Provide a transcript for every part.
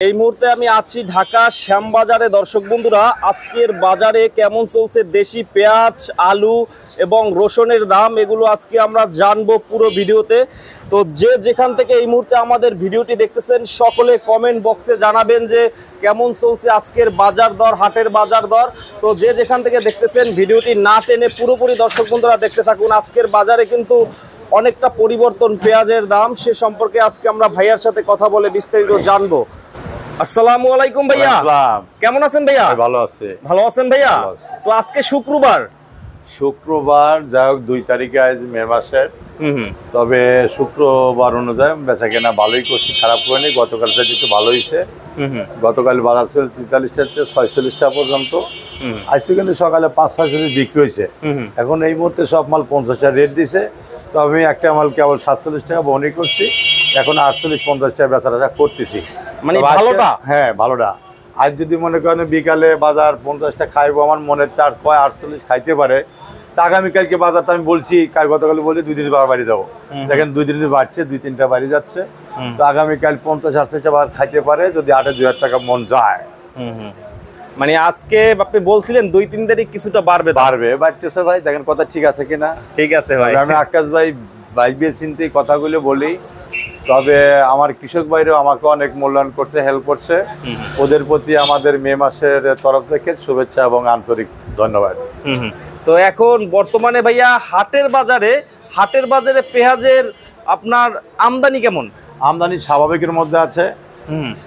এই মুহূর্তে আমি আছি ঢাকা শ্যামবাজারে। দর্শক বন্ধুরা, আজকের বাজারে কেমন চলছে দেশি পেঁয়াজ, আলু এবং রসুনের দাম, এগুলো আজকে আমরা জানবো পুরো ভিডিওতে। তো যে যেখান থেকে এই মুহূর্তে আমাদের ভিডিওটি দেখতেছেন, সকলে কমেন্ট বক্সে জানাবেন যে কেমন চলছে আজকের বাজার দর, হাটের বাজার দর। তো যে যেখান থেকে দেখতেছেন, ভিডিওটি না টেনে পুরোপুরি দর্শক বন্ধুরা দেখতে থাকুন। আজকের বাজারে কিন্তু অনেকটা পরিবর্তন পেঁয়াজের দাম, সে সম্পর্কে আজকে আমরা ভাইয়ার সাথে কথা বলে বিস্তারিত জানবো। আসসালামু আলাইকুম ভাইয়া, কেমন আছেন ভাইয়া? ভালো আছে। ভালো আছেন ভাইয়া? তো আজকে শুক্রবার যাই হোক 2 তারিখে আজ মে মাসের। তবে শুক্রবার অনুযায়ী বেচা কেনা ভালোই করছি, খারাপ করেনি। গতকাল সাথে একটু ভালো হয়েছে। গতকাল বাজার ছিল 43 থেকে 46 টাকা পর্যন্ত। আজকে কিন্তু সকালে 5-6 বিক্রি হয়েছে। এখন এই মুহূর্তে সব মাল 50 টাকা রেট দিছে। তো আমি একটা মাল কেবল 47 টাকা বহনি করছি। এখন 48-50 টাকা বেচাটা করতেছি। মানে ভালোটা? হ্যাঁ, ভালোটা। আজ যদি মনে করেন বিকালে বাজার 50 টাকা খাইবো, আমার মনে তার কয় 48 খাইতে পারে। তা আগামীকালকে বাজারটা আমি বলছি, গতকাল বলি 2 দিন বাড়ি যাবো। দেখেন 2 দিন বাড়ছে, 2-3টা বাড়ি যাচ্ছে। তো আগামীকাল 50-68 টাকা বাজার খাইতে পারে, যদি 8-2000 টাকা মন যায়। মানে আজকে আপনি বলছিলেন 2-3 তারিখ কিছুটা বাড়বে বাড়তেছে ভাই। দেখেন কথা ঠিক আছে কিনা? ঠিক আছে ভাই। আমি আকাশ ভাই বাইবে চিন্তে কথাগুলো বলি। তবে আমার কৃষক ভাইরাও আমাকে অনেক মূল্যায়ন করছে, হেল্প করছে। ওদের প্রতি আমাদের মে মাসের তরফ থেকে শুভেচ্ছা এবং আন্তরিক ধন্যবাদ। তো এখন বর্তমানে ভাইয়া হাটের বাজারে পেঁয়াজের আপনার আমদানি কেমন? আমদানি স্বাভাবিকের মধ্যে আছে,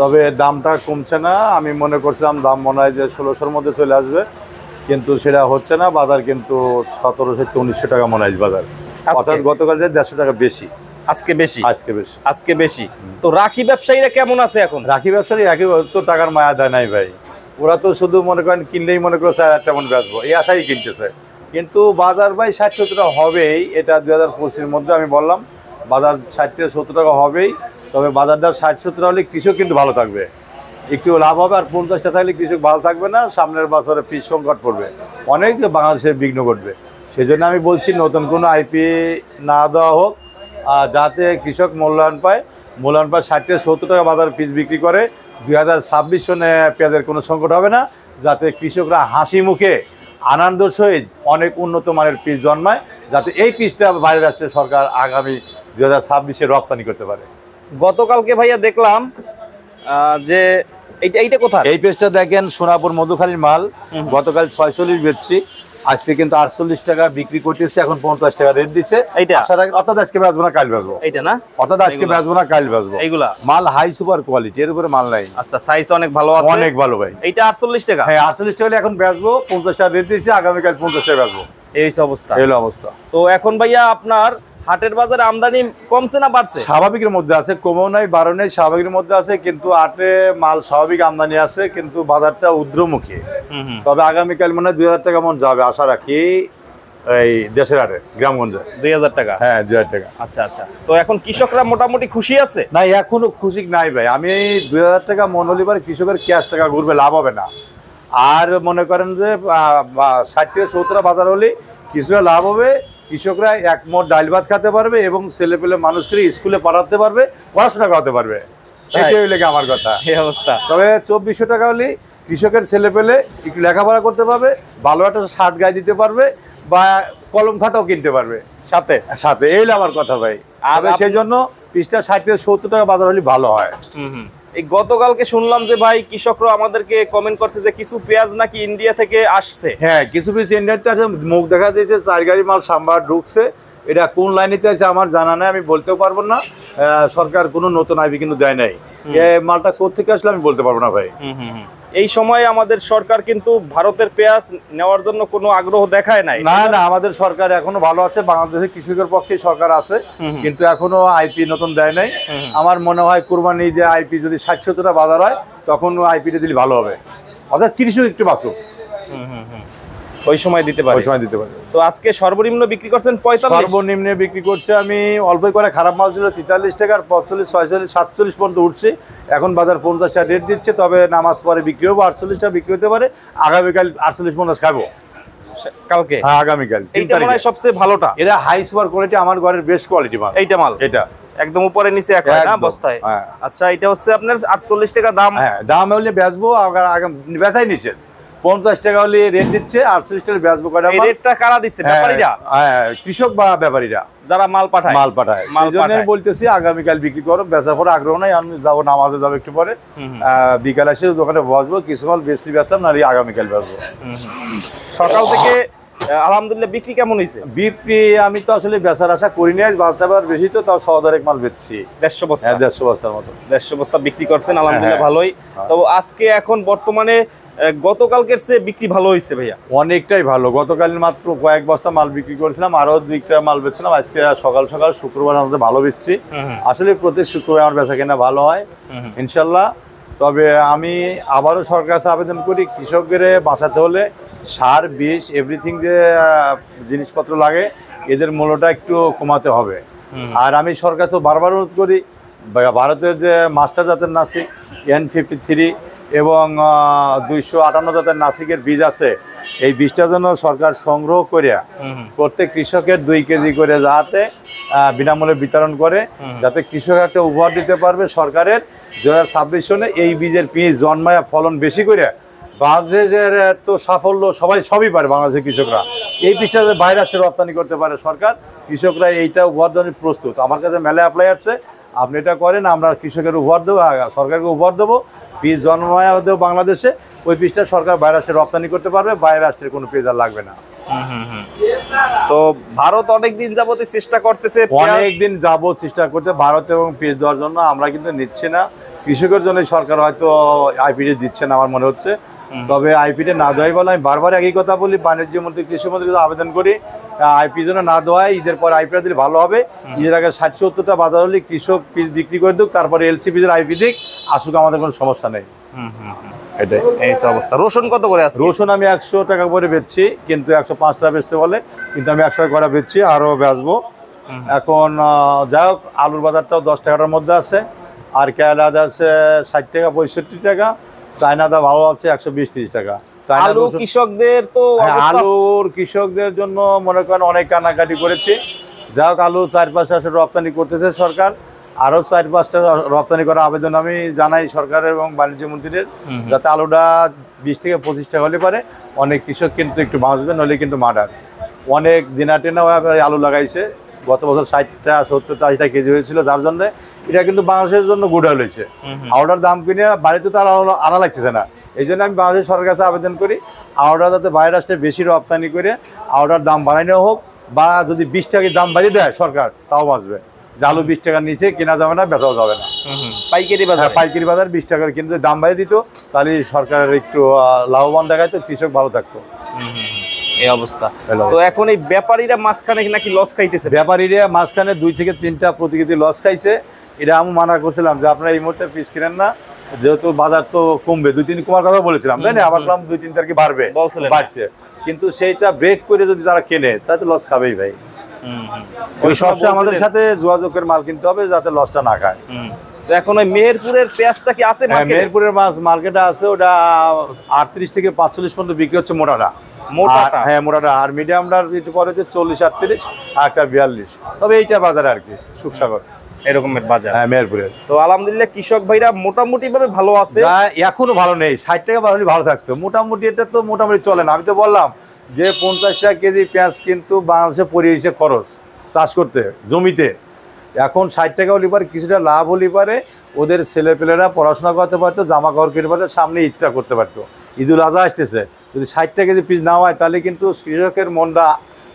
তবে দামটা কমছে না। আমি মনে করছিলাম দাম মনে হয় যে 1600-র মধ্যে চলে আসবে, কিন্তু সেটা হচ্ছে না। বাজার কিন্তু 1700-1900 টাকা মনে হয় বাজার, অর্থাৎ গতকাল যে 150 টাকা বেশি। আজকে বেশি। তো রাখি ব্যবসায়ীরা কেমন আছে এখন? রাখি ব্যবসায়ী একই তো, টাকার মায়া দেয় নাই ভাই। ওরা তো শুধু মনে করেন কিনলেই মনে করে 4000 টাকা বেচবো, এই আশাই কিনতেছে। কিন্তু বাজার ভাই 60-70 টাকা হবেই। এটা 2025-এর মধ্যে আমি বললাম বাজার 60-70 টাকা হবেই। তবে বাজারটা 60-70 হলে কৃষক কিন্তু ভালো থাকবে, একটু লাভ হবে। আর 50 টাকা থাকলে কৃষক ভালো থাকবে না। সামনের বছরে পিস সংকট পড়বে, অনেক বাংলাদেশের বিঘ্ন ঘটবে। সেই জন্য আমি বলছি নতুন কোনো আইপি না দেওয়া হোক, যাতে কৃষক মূল্যায়ন পায় 60-70 টাকা বাজার পিস বিক্রি করে। 2026 সনে পেঁয়াজের কোনো সংকট হবে না, যাতে কৃষকরা হাসি মুখে আনন্দের সহিত অনেক উন্নত মানের পিস জন্মায়, যাতে এই পিসটা বাইরের রাষ্ট্রের সরকার আগামী 2026-এ রপ্তানি করতে পারে। গতকালকে ভাইয়া দেখলাম যে এইটা কোথায়? এই পেঁয়াজটা দেখেন সোনাপুর মধুখালীর মাল। গতকাল 46 বেচছি, আজকে কিন্তু 48 টাকা বিক্রি করতেছে। এখন 50 টাকা রেট দিচ্ছে। অর্থাৎ আজকে বেচবো না, কাল বেচবো। এইটা না? অর্থাৎ আজকে বেচবো না, কাল বেচবো। এইগুলা মাল হাই সুপার কোয়ালিটি, এর উপরে মাল নাই। আচ্ছা, সাইজ অনেক ভালো আছে, অনেক ভালো ভাই। এইটা 48 টাকা? হ্যাঁ, 48 টাকা এখন বেচবো। 50 টাকা রেট দিচ্ছে, আগামীকাল 50 টাকা বেচবো। এই অবস্থা। তো এখন ভাইয়া আপনার হাটের বাজারে আমদানি কমছে না বাড়ছে? স্বাভাবিকের মধ্যে আছে, কমেও নাই বাড়ও নাই, স্বাভাবিকের মধ্যে আছে। কিন্তু হাটে মাল স্বাভাবিক আমদানি আছে, কিন্তু বাজারটা ঊর্ধ্বমুখী। তবে আগামীকাল মনে হয় 2000 টাকা মন যাবে আশা রাখি। এই দেশের হাটে গ্রামগঞ্জে 2000 টাকা? হ্যাঁ, 2000 টাকা। আচ্ছা। তো এখন কৃষকরা মোটামুটি খুশি আছে? না, এখনো খুশি নাই ভাই। আমি 2000 টাকা মন হলে পরে কৃষকের ক্যাশ টাকা ঘুরবে, লাভ হবে না। আর মনে করেন যে 60-70 বাজার হলে কিছুটা লাভ হবে। কৃষকরা এক মোট ডাল ভাত খেতে পারবে এবং ছেলে পেলে মানুষকে স্কুলে পাঠাতে পারবে, পড়াশোনা করাতে পারবে। এটাই হইলে আমার কথা। এই অবস্থা। তবে 2400 টাকা হলে কৃষকের ছেলে পেলে একটু লেখাপড়া করতে পারবে, ভালো একটা শার্ট গায়ে দিতে পারবে, বা কলম খাতাও কিনতে পারবে সাথে। এই হলো আমার কথা ভাই। আর সেই জন্য পিসটা 60-70 টাকা বাজার হলে ভালো হয়। এই গতকালকে শুনলাম যে ভাই কৃষকরা আমাদেরকে কমেন্ট করছে যে কিছু পেঁয়াজ নাকি ইন্ডিয়া থেকে আসছে। হ্যাঁ, কিছু পিস ইন্ডিয়াতে আছে, মুখ দেখা দিয়েছে। 4 গাড়ি মাল সাম্বার ঢুকছে। এটা কোন লাইনেতে আছে আমার জানা নাই, আমি বলতেও পারবো না। সরকার কোনো নতুন আইপি কিন্তু দেয় নাই। এই মালটা কোথেকে আসলে আমি বলতে পারবো না ভাই। এই সময় আমাদের সরকার কিন্তু ভারতের পেঁয়াজ নেওয়ার জন্য কোনো আগ্রহ দেখায় নাই। না, আমাদের সরকার এখনো ভালো আছে। বাংলাদেশের কৃষকের পক্ষে সরকার আছে, কিন্তু এখনো আইপি নতুন দেয় নাই। আমার মনে হয় কুরবানি যে আইপি যদি 60-70 টাকা বাজার হয়, তখন আইপিটা দিলে ভালো হবে। অর্থাৎ কৃষক একটু বাঁচুক, ওই সময় দিতে পারে। তো আজকে সর্বনিম্ন বিক্রি করছেন 45? সর্বনিম্নে বিক্রি করছে আমি অল্প করে। খারাপ মাল ছিল 43 টাকা, 45, 46, 47 পর্যন্ত উঠছে। এখন বাজার 50 টাকা রেট দিচ্ছে। তবে নামাজ পরে বিক্রি হবো, 48 টাকা বিক্রি হতে পারে। আগামীকাল 48-50 খাবো। কালকে? হ্যাঁ, আগামীকাল। এইটা মনে হয় সবচেয়ে ভালোটা। এরা হাই সুপার কোয়ালিটি, আমার ঘরের বেস্ট কোয়ালিটি মাল। এইটা মাল? এটা একদম উপরে নিচে এক হয় না একদম, বস্তায়? হ্যাঁ। আচ্ছা, এটা হচ্ছে আপনার 48 টাকা দাম। হ্যাঁ, দাম হলে বেচবো, আগে আগে বেচাই নিছে 50 টাকা হলে রেট দিচ্ছে, 48 টাকা বেচবো কয়টা এই মাল? রেটটা কারা দিচ্ছে? ব্যাপারীরা? হ্যাঁ, কৃষক বা ব্যাপারীরা যারা মাল পাঠায়। সেই জন্যই বলতেছি আগামীকাল বিক্রি করো। বেচার পরে আগ্রহ নাই, আমি যাবো নামাজে যাবো একটু পরে, বিকাল এসে দোকানে বসবো, কিছু মাল বেচলাম না, আগামীকাল বেচবো। সকাল থেকে আলহামদুলিল্লাহ বিক্রি কেমন হয়েছে? বিক্রি আমি তো আসলে বেচার আশা করি নাই, বাজার বেশি তো, তাও 100 মাল বেচছি। 150 বস্তা? 150 বস্তার মতো। 150 বস্তা বিক্রি করছেন, আলহামদুলিল্লাহ হ্যাঁ, ভালোই। তো আজকে এখন বর্তমানে গতকালকের চেয়ে বিক্রি ভালো হয়েছে ভাইয়া? অনেকটাই ভালো। গতকাল মাত্র কয়েক বস্তা মাল বিক্রি করেছিলাম, আরো 2টা মাল বেচছিলাম। আজকে সকাল সকাল শুক্রবার আমাদের ভালো বেচছি। আসলে প্রতি শুক্রবার আমার বেচা কেনা ভালো হয় ইনশাল্লাহ। তবে আমি আবারও সরকার কাছে আবেদন করি, কৃষকদের বাঁচাতে হলে সার, বিষ, এভরিথিং যে জিনিসপত্র লাগে এদের মূল্যটা একটু কমাতে হবে। আর আমি সরকার কাছে বারবার অনুরোধ করি, ভারতের যে মাস্টার জাতের নাসিক N53 এবং 258 জাতের নাসিকের বীজ আছে, এই বীজটা যেন সরকার সংগ্রহ করে প্রত্যেক কৃষকের 2 কেজি করে যাতে বিনামূল্যে বিতরণ করে, যাতে কৃষক একটা উপহার দিতে পারবে সরকারের 2026 সনে এই বীজের বীজ জন্মায় ফলন বেশি করে। বাংলাদেশের তো সাফল্য সবই পারে বাংলাদেশের কৃষকরা, এই বীজটা বাইরে রাষ্ট্রে রপ্তানি করতে পারে সরকার, কৃষকরা এইটা উপহার দেওয়ার প্রস্তুত। আমার কাছে মেলা অ্যাপ্লাই আছে, আপনি এটা করেন, আমরা কৃষকের উপহার দেবো, সরকারকে উপহার দেবো, বীজ জন্মায় দেবো বাংলাদেশে, ওই বীজটা সরকার বাইরে রাষ্ট্রে রপ্তানি করতে পারবে, বাইরে রাষ্ট্রের কোনো পেজ আর লাগবে না। তো ভারত অনেকদিন যাবত চেষ্টা করতেছে, অনেকদিন যাবত চেষ্টা করতে ভারত এবং পেজ দেওয়ার জন্য, আমরা কিন্তু নিচ্ছি না। কৃষকের জন্য সরকার হয়তো আইপিডি দিচ্ছে না আমার মনে হচ্ছে। তবে আইপিডি না দেওয়াই বলে, আমি বারবার একই কথা বলি, বাণিজ্য মন্ত্রী, কৃষি মন্ত্রী আবেদন করি আইপি জন্য না দেওয়ায়, ঈদের পর আইপিডি দিলে ভালো হবে। ঈদের আগে 60-70টা বাজার হলে কৃষক পিস বিক্রি করে দিক, তারপরে এলসি পিসের আইপি দিক, আসুক, আমাদের কোনো সমস্যা নেই। এটাই এই অবস্থা। রসুন কত করে আছে? রসুন আমি 100 টাকা করে বেচছি, কিন্তু 105 টাকা বেচতে বলে, কিন্তু আমি 100 টাকা করে বেচছি, আরও বেচবো। এখন যাই হোক, আলুর বাজারটাও 10 টাকার মধ্যে আছে, আর কেরালা আছে 60 টাকা 65 টাকা, চায়নাদা ভালো আছে 120-30 টাকা। আলু কৃষকদের তো আলুর কৃষকদের জন্য মনে করেন অনেক কানাকাটি করেছে। যাই হোক, আলু 4-5 আসে রপ্তানি করতেছে সরকার, আরও 4-5টা রপ্তানি করার আবেদন আমি জানাই সরকারের এবং বাণিজ্য মন্ত্রীদের, যাতে আলুটা 20 থেকে 25 টাকা হলে পারে অনেক কৃষক কিন্তু একটু বাঁচবে, নইলে কিন্তু মার্ডার। অনেক দিনা টেনা আলু লাগাইছে, গত বছর 60টা 70টা 80টা কেজি হয়েছিল, যার জন্য এটা কিন্তু বাংলাদেশের জন্য গুড হয়েছে। আলুটার দাম কিনে বাড়িতে তো আর আনা লাগতেছে না, এই জন্য আমি বাংলাদেশ সরকারের কাছে আবেদন করি আলুটা যাতে বাইরের রাষ্ট্রে বেশি রপ্তানি করে আলুটার দাম বাড়ানো হোক, বা যদি 20 টাকার দাম বাড়িয়ে দেয় সরকার, তাও বাঁচবে। যে আলু 20 টাকার নিচে কেনা যাবে না, বেচাও যাবে না। পাইকারি বাজার, পাইকারি বাজার 20 টাকার কিন্তু দাম বাড়িয়ে দিত, তাহলে সরকারের একটু লাভবান দেখাইতো, কৃষক ভালো থাকতো। এই অবস্থা। তো এখন এই ব্যাপারীরা মাঝখানে নাকি লস খাইতেছে? ব্যাপারীরা মাঝখানে 2 থেকে 3টা প্রতি কেজি লস খাইছে। এটা আমি মানা করছিলাম যে আপনারা এই মুহূর্তে পিস কিনেন না, যেহেতু বাজার তো কমবে, 2-3 কমার কথা বলেছিলাম, তাই না? আবার 2-3 তারিখে বাড়ছে, কিন্তু সেইটা ব্রেক করে যদি তারা কেনে, তাহলে লস খাবেই ভাই। ওই সবসময় আমাদের সাথে যোগাযোগের মাল কিনতে হবে, যাতে লসটা না খায়। তো এখন ওই মেহেরপুরের পেঁয়াজটা কি আছে? মেহেরপুরের মাছ মার্কেটে আছে, ওটা 38 থেকে 45 পর্যন্ত বিক্রি হচ্ছে মোটাটা। হ্যাঁ, মোটাটা। আর মিডিয়ামটা একটু পরে হচ্ছে 40-38, আর একটা 42। তবে এইটা বাজারে আর কি সুখসাগর এরকমের বাজার। হ্যাঁ, মেহেরপুরের। তো আলহামদুলিল্লাহ কৃষক ভাইরা মোটামুটি ভাবে ভালো আছে, এখনো ভালো নেই। 60 টাকা বাড়লে ভালো থাকতো, মোটামুটি এটা তো মোটামুটি চলে না। আমি তো বললাম যে 50 টাকা কেজি পেঁয়াজ কিন্তু বাংলাদেশে পরিবেশে খরচ চাষ করতে জমিতে, এখন 60 টাকা হলে পারে, কিছুটা লাভ হলে পারে, ওদের ছেলেপেলেরা পড়াশোনা করতে পারতো, জামা কাপড় কিনতে পারতো, সামনে ঈদটা করতে পারতো। ঈদুল আজহা আসতেছে, যদি 60 টাকা কেজি পিস না হয়, তাহলে কিন্তু কৃষকের মনটা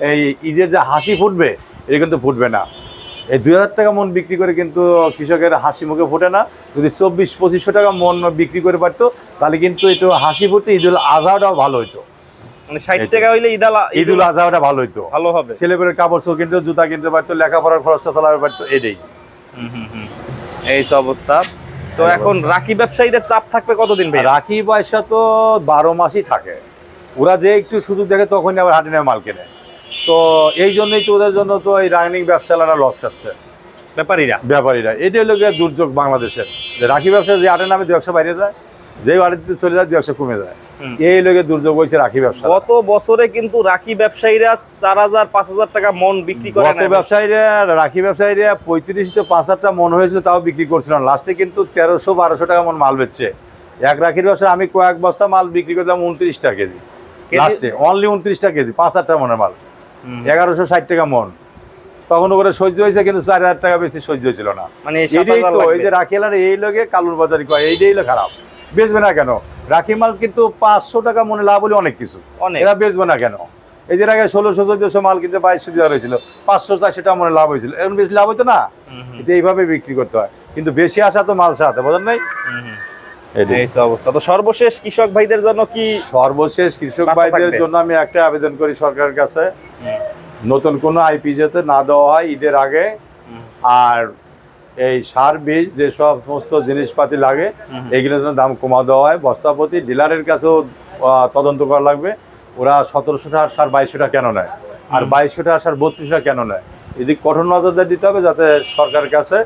এই ঈদের যে হাসি ফুটবে, এটা কিন্তু ফুটবে না। এই 2000 টাকা মন বিক্রি করে কিন্তু কৃষকের হাসি মুখে ফোটে না। যদি 2400-2500 টাকা মন বিক্রি করে পারতো, তাহলে কিন্তু একটু হাসি ফুটতো, ঈদুল আজহাটাও ভালো হইতো। মানে 60 টাকা হইলে ঈদুল আজহাটা ভালো হইতো, ভালো হবে। ছেলেপেলের কাপড় চোপড় কিনতে, জুতা কিনতে পারতো, লেখাপড়ার খরচটা চালাতে পারতো, এটাই এই অবস্থা। তো এখন রাখি ব্যবসায়ীদের চাপ থাকবে কতদিন ভাই? রাখি পয়সা তো 12 মাসই থাকে, ওরা যে একটু সুযোগ দেখে তখনই আবার হাটে নেয় মাল কেনে। তো এই জন্যই তো ওদের জন্য তো এই রানিং ব্যবসায়ীরা লস খাচ্ছে, ব্যাপারীরা। এটাই হলো দুর্যোগ বাংলাদেশের, যে রাখি ব্যবসা যে হাটে নামে ব্যবসা বাইরে যায়, যে বাড়িতে চলে যায় ব্যবসা কমে যায়। এই লোকে দুর্যোগ হয়েছে রাখি ব্যবসা। গত বছরে কিন্তু রাখি ব্যবসায়ীরা 4,000-5,000 টাকা মন বিক্রি করে। গত ব্যবসায়ীরা রাখি ব্যবসায়ীরা 35 থেকে 5,000 মন হয়েছিল, তাও বিক্রি করছিলাম। লাস্টে কিন্তু 1300-1200 টাকা মন মাল বেচছে এক রাখির ব্যবসা। আমি কয়েক বস্তা মাল বিক্রি করলাম 29 টাকা কেজি, লাস্টে অনলি 29 টাকা কেজি, 5,000 মনের মাল 1160 টাকা মন। তখন ওরা সহ্য হয়েছে, কিন্তু 4,000 টাকা বেশি সহ্য হয়েছিল না। মানে এইটাই তো, এই যে রাখি এলার এই লোকে কালুর বাজারি কয়, এইটাই হলো খারাপ। বেচবে না কেন? রাখি মাল কিন্তু 500 টাকা মনে লাভ হলে অনেক কিছু, এরা বেচবে না কেন? এই যে আগে 1600-1400 মাল কিন্তু 2200 দেওয়া হয়েছিল, 500-400 টাকা মনে লাভ হয়েছিল, এখন বেশি লাভ হতো না। এটা এইভাবে বিক্রি করতে হয়, কিন্তু বেশি আসা তো মাল সাথে, বোঝেন নাই? এই অবস্থা। তো সর্বশেষ কৃষক ভাইদের জন্য কি? সর্বশেষ কৃষক ভাইদের জন্য আমি একটা আবেদন করি সরকারের কাছে, নতুন কোনো আইপি যাতে না দেওয়া হয় ঈদের আগে। আর এই সার বীজ যে সমস্ত জিনিসপাতি লাগে এইগুলোর জন্য দাম কমা দেওয়া হয়। বস্তাপতি ডিলারের কাছেও তদন্ত করা লাগবে, ওরা 1700 টাকার সার 2200 টাকা কেন নেয়, আর 2200 টাকার সার 3200 টাকা কেন নেয়। এদিক কঠোর নজরদারি দিতে হবে, যাতে সরকারের কাছে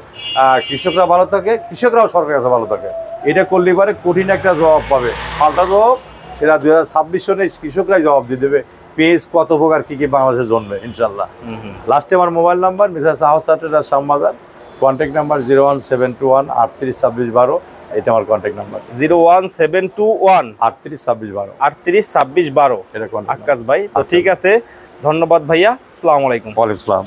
কৃষকরা ভালো থাকে, কৃষকরাও সরকারের কাছে ভালো থাকে। এটা করলে পরে কঠিন একটা জবাব পাবে, পাল্টা জবাব। সেটা 2026 সনে কৃষকরাই জবাব দিয়ে দেবে পেঁয়াজ কত প্রকার কি কি বাংলাদেশে জন্মে, ইনশাল্লাহ। লাস্টে আমার মোবাইল নাম্বার মিস্টার সাহসাটের শ্যামবাজার, কন্ট্যাক্ট নাম্বার 01721 382612, এটা আমার কন্ট্যাক্ট নাম্বার। 01721 382612 382612, এটা আক্কাস ভাই। তো ঠিক আছে, ধন্যবাদ ভাইয়া, আসসালামু আলাইকুম। ওয়ালাইকুম আসসালাম।